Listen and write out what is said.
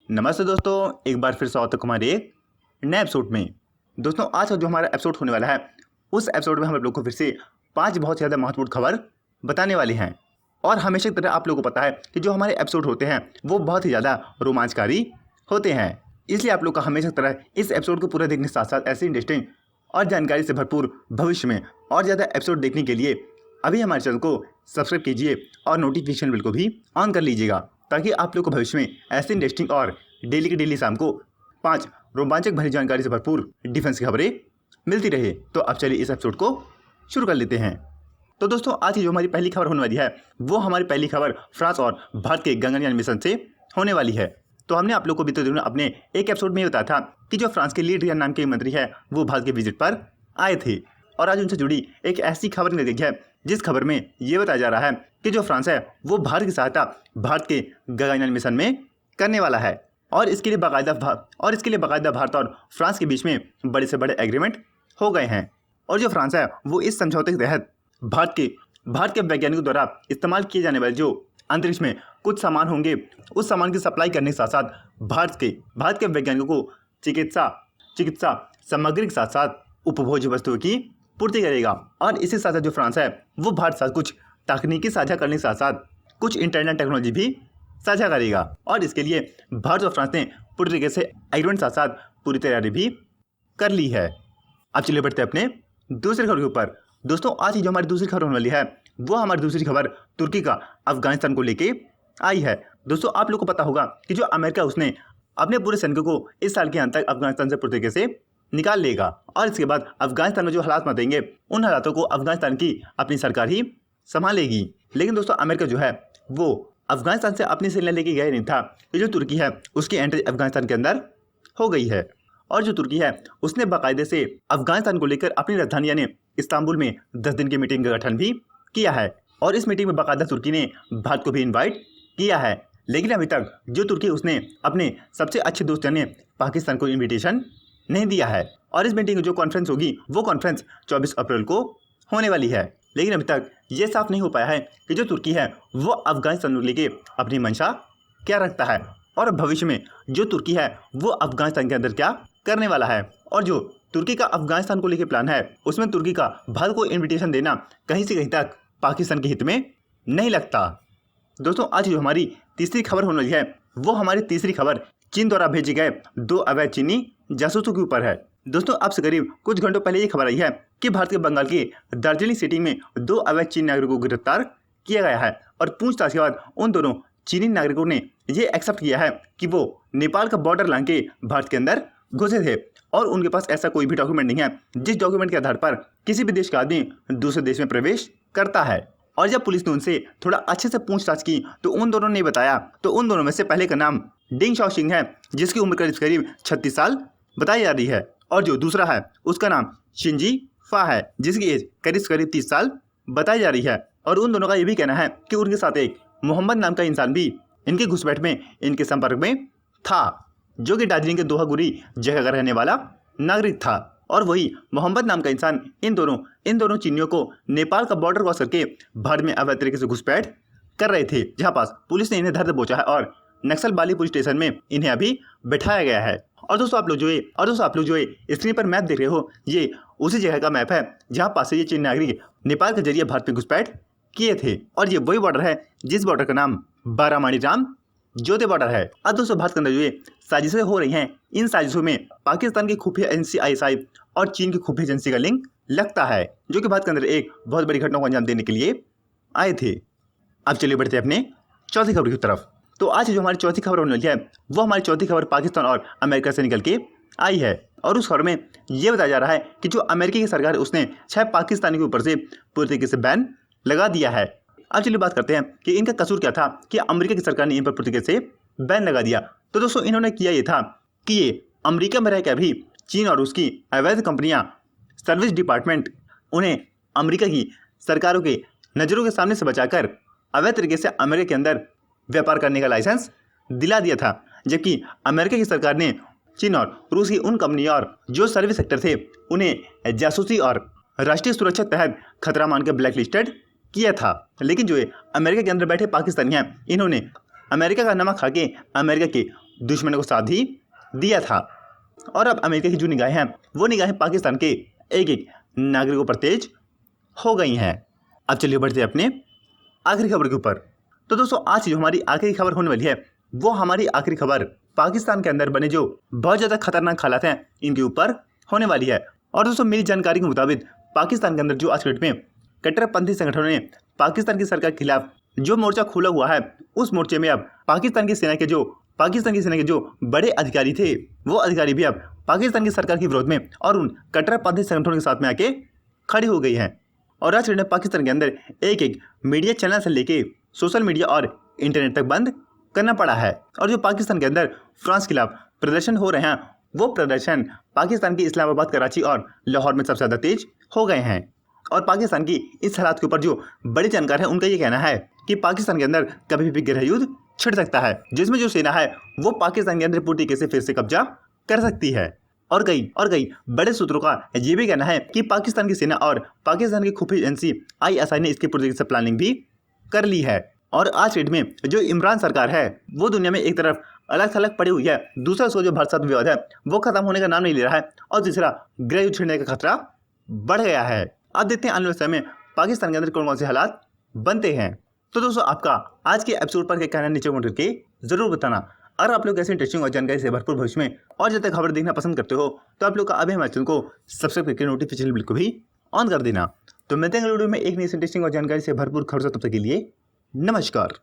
नमस्ते दोस्तों, एक बार फिर स्वागत है हमारे एक नए एपिसोड में। दोस्तों, आज का जो हमारा एपिसोड होने वाला है, उस एपिसोड में हम लोग को फिर से 5 बहुत ज़्यादा महत्वपूर्ण खबर बताने वाले हैं। और हमेशा की तरह आप लोगों को पता है कि जो हमारे एपिसोड होते हैं वो बहुत ही ज़्यादा रोमांचकारी होते हैं। इसलिए आप लोग का हमेशा की तरह इस एपिसोड को पूरा देखने के साथ साथ ऐसी इंटरेस्टिंग और जानकारी से भरपूर भविष्य में और ज़्यादा एपिसोड देखने के लिए अभी हमारे चैनल को सब्सक्राइब कीजिए और नोटिफिकेशन बिल को भी ऑन कर लीजिएगा, ताकि आप लोग को भविष्य में ऐसी इंटरेस्टिंग और डेली की डेली शाम को 5 रोमांचक भरी जानकारी से भरपूर डिफेंस की खबरें मिलती रहे। तो अब चलिए इस एपिसोड को शुरू कर लेते हैं। तो दोस्तों, आज की जो हमारी पहली खबर होने वाली है वो हमारी पहली खबर फ्रांस और भारत के गगनयान मिशन से होने वाली है। तो हमने आप लोग को बीते दिनों अपने एक एपिसोड में बताया था कि जो फ्रांस के ली ड्रियन नाम के मंत्री है वो भारत के विजिट पर आए थे, और आज उनसे जुड़ी एक ऐसी खबर निकल गई है जिस खबर में ये बताया जा रहा है कि जो फ्रांस है वो भारत की सहायता भारत के गगनयान मिशन में करने वाला है। और इसके लिए बाकायदा भारत और फ्रांस के बीच में बड़े से बड़े एग्रीमेंट हो गए हैं। और जो फ्रांस है वो इस समझौते के तहत भारत के वैज्ञानिकों द्वारा इस्तेमाल किए जाने वाले जो अंतरिक्ष में कुछ सामान होंगे, उस सामान की सप्लाई करने के साथ साथ भारत के वैज्ञानिकों को चिकित्सा सामग्री के साथ साथ उपभोज्य वस्तुओं की पूर्ति करेगा। और इसी साथ साथ जो फ्रांस है वो भारत के साथ कुछ तकनीकी साझा करने के साथ साथ कुछ इंटरनेट टेक्नोलॉजी भी साझा करेगा। और इसके लिए भारत और फ्रांस ने पूरी तरीके से एग्रीमेंट साथ साथ पूरी तैयारी भी कर ली है। अब चलिए बढ़ते हैं अपने दूसरी खबर के ऊपर। दोस्तों, आज की जो हमारी दूसरी खबर होने वाली है वो हमारी दूसरी खबर तुर्की का अफगानिस्तान को लेके आई है। दोस्तों, आप लोग को पता होगा कि जो अमेरिका उसने अपने पूरे सैनिकों को इस साल के अंत तक अफगानिस्तान से पूरी तरीके से निकाल लेगा, और इसके बाद अफगानिस्तान में जो हालात बनेंगे उन हालातों को अफगानिस्तान की अपनी सरकार ही संभालेगी। लेकिन दोस्तों, अमेरिका जो है वो अफगानिस्तान से अपनी सेना लेके गया नहीं था कि जो तुर्की है उसकी एंट्री अफगानिस्तान के अंदर हो गई है। और जो तुर्की है उसने बाकायदे से अफगानिस्तान को लेकर अपनी राजधानी यानी इस्तांबुल में 10 दिन की मीटिंग का गठन भी किया है। और इस मीटिंग में बाकायदा तुर्की ने भारत को भी इन्वाइट किया है। लेकिन अभी तक जो तुर्की उसने अपने सबसे अच्छे दोस्त यानी पाकिस्तान को इन्विटेशन नहीं दिया है। और इस मीटिंग की जो कॉन्फ्रेंस होगी वो कॉन्फ्रेंस 24 अप्रैल को होने वाली है। लेकिन अभी तक ये साफ नहीं हो पाया है कि जो तुर्की है वो अफगानिस्तान को लेके अपनी मंशा क्या रखता है, और भविष्य में जो तुर्की है वो अफगानिस्तान के अंदर क्या करने वाला है। और जो तुर्की का अफगानिस्तान को लेके प्लान है उसमें तुर्की का भारत को इन्विटेशन देना कहीं से कहीं तक पाकिस्तान के हित में नहीं लगता। दोस्तों, आज जो हमारी तीसरी खबर होने वाली है वो हमारी तीसरी खबर चीन द्वारा भेजे गए 2 अवैध चीनी जासूसों के ऊपर है। दोस्तों, अब से करीब कुछ घंटों पहले ये खबर आई है कि भारत के बंगाल की दार्जिलिंग सिटी में 2 अवैध चीनी नागरिकों को गिरफ्तार किया गया है। और पूछताछ के बाद उन दोनों चीनी नागरिकों ने ये एक्सेप्ट किया है कि वो नेपाल का बॉर्डर लांघ के भारत के अंदर घुसे थे, और उनके पास ऐसा कोई भी डॉक्यूमेंट नहीं है जिस डॉक्यूमेंट के आधार पर किसी भी देश का आदमी दूसरे देश में प्रवेश करता है। और जब पुलिस ने उनसे थोड़ा अच्छे से पूछताछ की तो उन दोनों ने बताया, तो उन दोनों में से पहले का नाम डिंग शाओशिंग है जिसकी उम्र करीब 36 साल बताई जा रही है, और जो दूसरा है उसका नाम शिंजी फा है जिसकी एज करीब 30 साल बताई जा रही है। और उन दोनों का ये भी कहना है कि उनके साथ एक मोहम्मद नाम का इंसान भी इनकी घुसपैठ में इनके संपर्क में था, जो कि दार्जिलिंग के दोहागुरी जगह का रहने वाला नागरिक था। और वही मोहम्मद नाम का इंसान इन दोनों चीनियों को नेपाल का बॉर्डर क्रॉस करके भारत में अवैध तरीके से घुसपैठ कर रहे थे, जहां पास पुलिस ने इन्हें धर दबोचा है और नक्सल बाली पुलिस स्टेशन में इन्हें अभी बैठाया गया है। और दोस्तों, आप लोग जो ये स्क्रीन पर मैप देख रहे हो, ये उसी जगह का मैप है जहां पास से ये चीन नागरिक नेपाल के जरिए भारत में घुसपैठ किए थे। और ये वही बॉर्डर है जिस बॉर्डर का नाम बारामाणी राम ज्योति बॉर्डर है। अब दोस्तों, भारत के अंदर जो ये साजिशें हो रही हैं, इन साजिशों में पाकिस्तान की खुफिया एजेंसी ISI और चीन की खुफिया एजेंसी का लिंक लगता है, जो कि भारत के अंदर एक बहुत बड़ी घटना को अंजाम देने के लिए आए थे। अब चलिए बढ़ते हैं अपने चौथी खबर की तरफ। तो आज जो हमारी चौथी खबर होने वाली है वो हमारी चौथी खबर पाकिस्तान और अमेरिका से निकल के आई है। और उस खबर में ये बताया जा रहा है कि जो अमेरिका की सरकार है उसने 6 पाकिस्तानी के ऊपर से पूरी तरीके से बैन लगा दिया है। अब चलिए बात करते हैं कि इनका कसूर क्या था कि अमेरिका की सरकार ने इन पर पूरी तरीके से बैन लगा दिया। तो दोस्तों, इन्होंने किया ये था कि ये अमेरिका में रह के अभी चीन और उसकी अवैध कंपनियां सर्विस डिपार्टमेंट उन्हें अमेरिका की सरकारों के नज़रों के सामने से बचाकर अवैध तरीके से अमेरिका के अंदर व्यापार करने का लाइसेंस दिला दिया था। जबकि अमेरिका की सरकार ने चीन और रूस की उन कंपनियों और जो सर्विस सेक्टर थे उन्हें जासूसी और राष्ट्रीय सुरक्षा तहत खतरा मान के ब्लैक लिस्टेड किया था। लेकिन जो अमेरिका के अंदर बैठे पाकिस्तानी हैं, इन्होंने अमेरिका का नमक खा के अमेरिका के दुश्मनों को साथ ही दिया था। और अब अमेरिका की जो निगाहें हैं वो निगाहें पाकिस्तान के एक एक नागरिकों पर तेज हो गई हैं। अब चलिए बढ़ते हैं अपने आखिरी खबर के ऊपर। तो दोस्तों आज की जो हमारी आखिरी खबर होने वाली है वो हमारी आखिरी खबर पाकिस्तान के अंदर बने जो बहुत ज़्यादा खतरनाक हालात हैं इनके ऊपर होने वाली है। और दोस्तों मेरी जानकारी के मुताबिक पाकिस्तान के अंदर जो आज के डेट में कट्टरपंथी संगठनों ने पाकिस्तान की सरकार के खिलाफ जो मोर्चा खोला हुआ है उस मोर्चे में अब पाकिस्तान की सेना के जो बड़े अधिकारी थे वो अधिकारी भी अब पाकिस्तान की सरकार के विरोध में और उन कट्टरपंथी संगठनों के साथ में आके खड़ी हो गई हैं। और आज के डेट में पाकिस्तान के अंदर एक एक मीडिया चैनल से लेके सोशल मीडिया और इंटरनेट तक बंद करना पड़ा है। और जो पाकिस्तान के अंदर फ्रांस के खिलाफ प्रदर्शन हो रहे हैं वो प्रदर्शन पाकिस्तान की इस्लामाबाद, कराची और लाहौर में सबसे ज़्यादा तेज हो गए हैं। और पाकिस्तान की इस हालात के ऊपर जो बड़े जानकार हैं उनका ये कहना है कि पाकिस्तान के अंदर कभी भी गृह युद्ध छिड़ सकता है, जिसमें जो सेना है वो पाकिस्तान के अंदर पूरी तरीके से फिर से कब्जा कर सकती है। और कई बड़े सूत्रों का ये भी कहना है कि पाकिस्तान की सेना और पाकिस्तान की खुफिया एजेंसी ISI ने इसकी पूरी तरीके से प्लानिंग भी कर ली है। और आज डेट में जो इमरान सरकार है वो दुनिया में एक तरफ अलग थलग पड़ी हुई है, दूसरा सो जो भारत साथ विवाद है वो खत्म होने का नाम नहीं ले रहा है, और तीसरा गृह युद्ध छिड़ने का खतरा बढ़ गया है। अब देखते हैं आने वाले समय में पाकिस्तान के अंदर कौन कौन से हालात बनते हैं। तो दोस्तों आपका आज के एपिसोड पर क्या कहना है नीचे कमेंट करके जरूर बताना। अगर आप लोग ऐसे इंटरेस्टिंग और जानकारी से भरपूर भविष्य में और जब तक खबर देखना पसंद करते हो तो आप लोग का अभी हमारे चैनल को सब्सक्राइब करके नोटिफिकेशन बिल को भी ऑन कर देना। तो मिलते हैं अगले वीडियो में एक नई इंटरेस्टिंग और जानकारी से भरपूर खबर से, तब तक के लिए नमस्कार।